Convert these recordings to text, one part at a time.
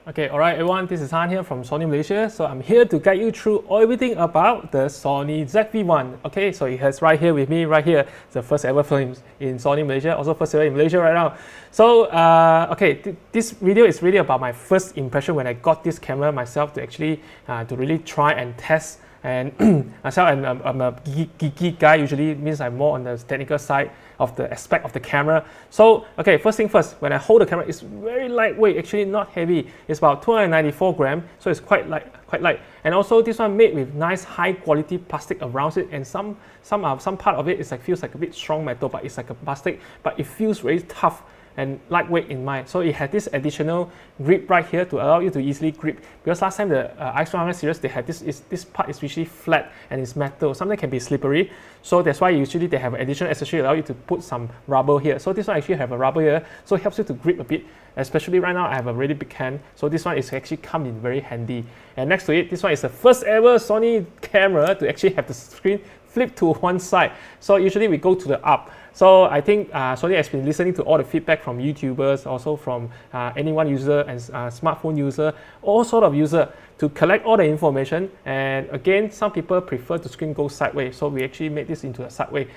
Okay, alright everyone, this is Han here from Sony Malaysia. So I'm here to guide you through everything about the Sony ZV-1. Okay, so it has right here with me, right here, the first ever film in Sony Malaysia, also first ever in Malaysia right now. So, this video is really about my first impression when I got this camera myself to actually, to really try and test. And myself, I'm a geeky guy, usually means I'm more on the technical side of the aspect of the camera. So, okay, first thing first, when I hold the camera, it's very lightweight, actually not heavy. It's about 294 grams, so it's quite light. And also this one made with nice high quality plastic around it, and some part of it is feels like a bit strong metal, but it's like a plastic, but it feels very tough and lightweight in mind. So it had this additional grip right here to allow you to easily grip, because last time the X100 series, they had this part is usually flat and it's metal, something can be slippery, so that's why usually they have an additional accessory allow you to put some rubber here. So this one actually have a rubber here, so it helps you to grip a bit, especially right now I have a really big hand, so this one is actually come in very handy. And next to it, this one is the first ever Sony camera to actually have the screen flip to one side. So usually we go to the up. So I think Sony has been listening to all the feedback from YouTubers, also from anyone user and smartphone user, all sort of user, to collect all the information. And again, some people prefer the screen go sideways, so we actually made this into a sideways.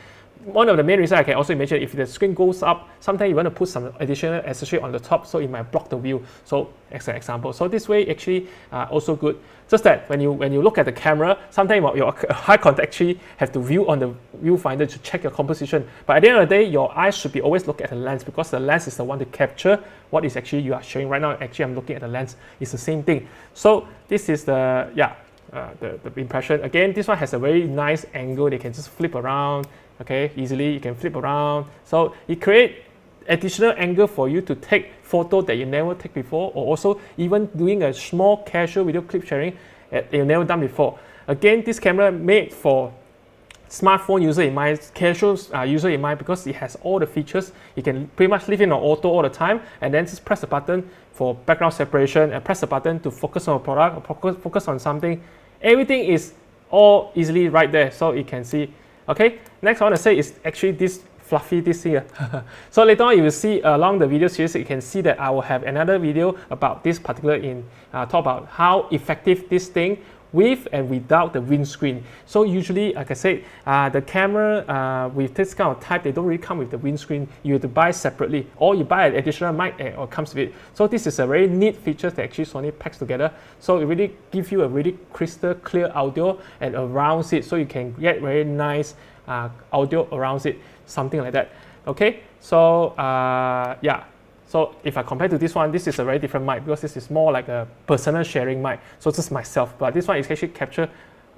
One of the main reasons I can also imagine, if the screen goes up, sometimes you want to put some additional accessory on the top, so it might block the view. So as an example, so this way actually also good. Just that when you look at the camera, sometimes your eye contact actually have to view on the viewfinder to check your composition. But at the end of the day, your eyes should be always look at the lens, because the lens is the one to capture what is actually you are showing right now. Actually, I'm looking at the lens. It's the same thing. So this is the the impression. Again, this one has a very nice angle. They can just flip around. Okay, easily you can flip around. So it creates additional angle for you to take photo that you never take before, or also even doing a small casual video clip sharing that you've never done before. Again, this camera made for smartphone user in mind, casual user in mind, because it has all the features. You can pretty much leave it on auto all the time, and then just press the button for background separation, and press the button to focus on a product or focus on something. Everything is all easily right there, so you can see. Okay, next I want to say is actually this fluffy this here. So later on you will see along the video series, you can see that I will have another video about this particular talk about how effective this thing with and without the windscreen. So usually, like I said, the camera with this kind of type, they don't really come with the windscreen. You have to buy separately, or you buy an additional mic or comes with it. So this is a very neat feature that actually Sony packs together. So it really gives you a really crystal clear audio and around it, so you can get very nice audio around it, something like that. Okay, so yeah. So if I compare to this one, this is a very different mic, because this is more like a personal sharing mic. So this is myself, but this one is actually capture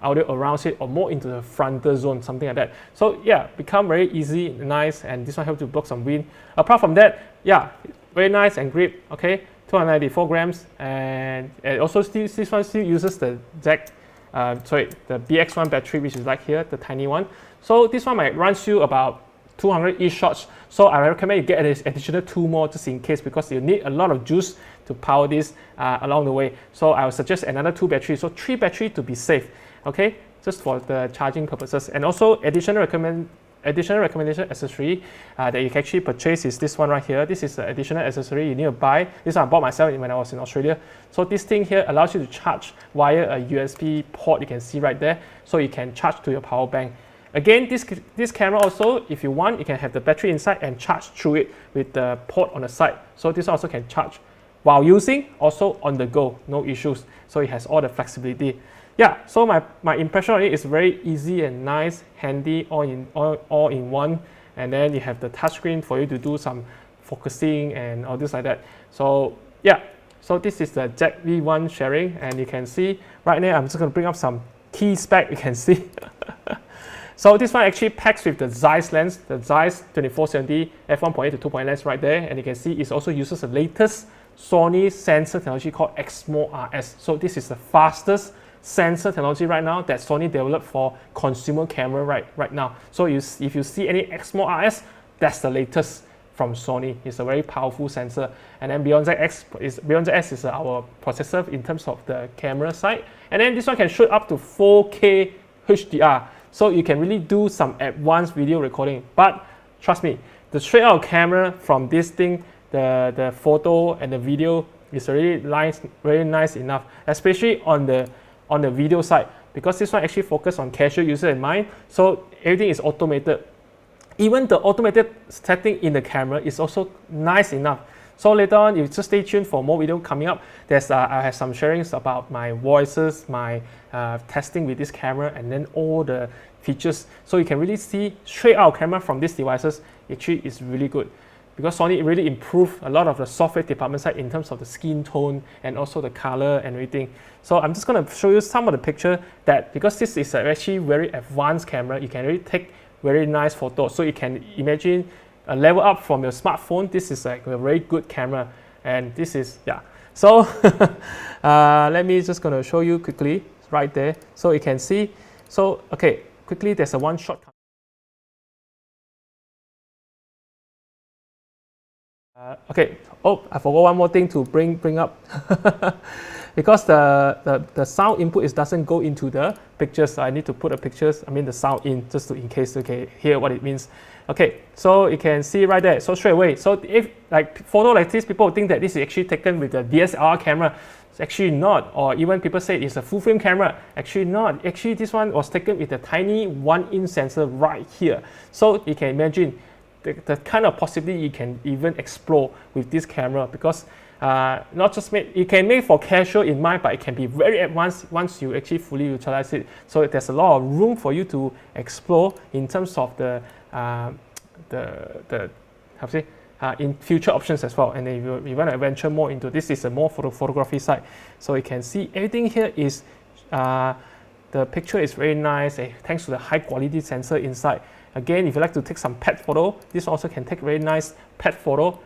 audio around it or more into the frontal zone, something like that. So yeah, become very easy, nice, and this one helps to block some wind. Apart from that, yeah, very nice and grip. Okay, 294 grams, and also this one still uses the the BX1 battery, which is like here, the tiny one. So this one might run you about 200 shots, so I recommend you get an additional 2 more just in case, because you need a lot of juice to power this along the way. So I would suggest another 2 batteries, so 3 batteries to be safe. Okay, just for the charging purposes. And also additional recommendation accessory that you can actually purchase is this one right here. This is the additional accessory you need to buy. This one I bought myself when I was in Australia. So this thing here allows you to charge via a USB port, you can see right there, so you can charge to your power bank. Again, this camera also, if you want, you can have the battery inside and charge through it with the port on the side. So this also can charge while using, also on the go, no issues. So it has all the flexibility. Yeah, so my impression on it is very easy and nice, handy, all in one. And then you have the touchscreen for you to do some focusing and all this like that. So yeah, so this is the ZV-1 sharing, and you can see right now, I'm just going to bring up some key spec, you can see. So this one actually packs with the Zeiss lens, the Zeiss 2470 f1.8 to 2.8 lens right there, and you can see it also uses the latest Sony sensor technology called XMO-RS. So this is the fastest sensor technology right now that Sony developed for consumer camera right now. So if you see any XMO-RS, that's the latest from Sony. It's a very powerful sensor. And then Beyond ZX is our processor in terms of the camera side. And then this one can shoot up to 4K HDR. So you can really do some advanced video recording. But trust me, the straight out camera from this thing, the photo and the video It's really nice, very nice enough, especially on the video side, because this one actually focuses on casual user in mind. So everything is automated. Even the automated setting in the camera is also nice enough. So later on, you just stay tuned for more video coming up. There's I have some sharings about my voices, my testing with this camera, and then all the features. So you can really see straight out camera from these devices. Actually, is really good, because Sony really improved a lot of the software department side in terms of the skin tone and also the color and everything. So I'm just going to show you some of the picture that, because this is actually very advanced camera, you can really take very nice photos. So you can imagine a level up from your smartphone. This is like a very good camera, and this is, yeah. So let me just going to show you quickly right there, so you can see. So okay, quickly, there's a one shot. Okay. Oh, I forgot one more thing to bring up. Because the sound input doesn't go into the pictures, so I need to put the sound in, just in case you can hear what it means. Okay, so you can see right there. So straight away, so if like photo like this, people think that this is actually taken with a DSLR camera. It's actually not, or even people say it's a full frame camera. Actually not. Actually, this one was taken with a tiny 1-inch sensor right here. So you can imagine the kind of possibility you can even explore with this camera, because not just it can make for casual in mind, but it can be very advanced once you actually fully utilize it. So there's a lot of room for you to explore in terms of the how to say, in future options as well. And then if you want to venture more into this, is a more photography side. So you can see everything here is the picture is very nice, thanks to the high quality sensor inside. Again, if you like to take some pet photo, this also can take very nice pet photo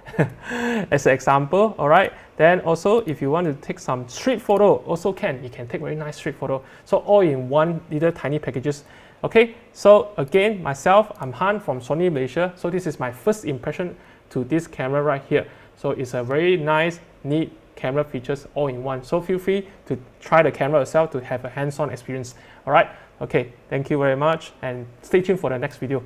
as an example. All right. Then also, if you want to take some street photo, also you can take very nice street photo. So all in one little tiny packages. Okay. So again, myself, I'm Han from Sony Malaysia. So this is my first impression to this camera right here. So it's a very nice, neat camera features all in one. So feel free to try the camera yourself to have a hands-on experience. All right. Okay, thank you very much, and stay tuned for the next video.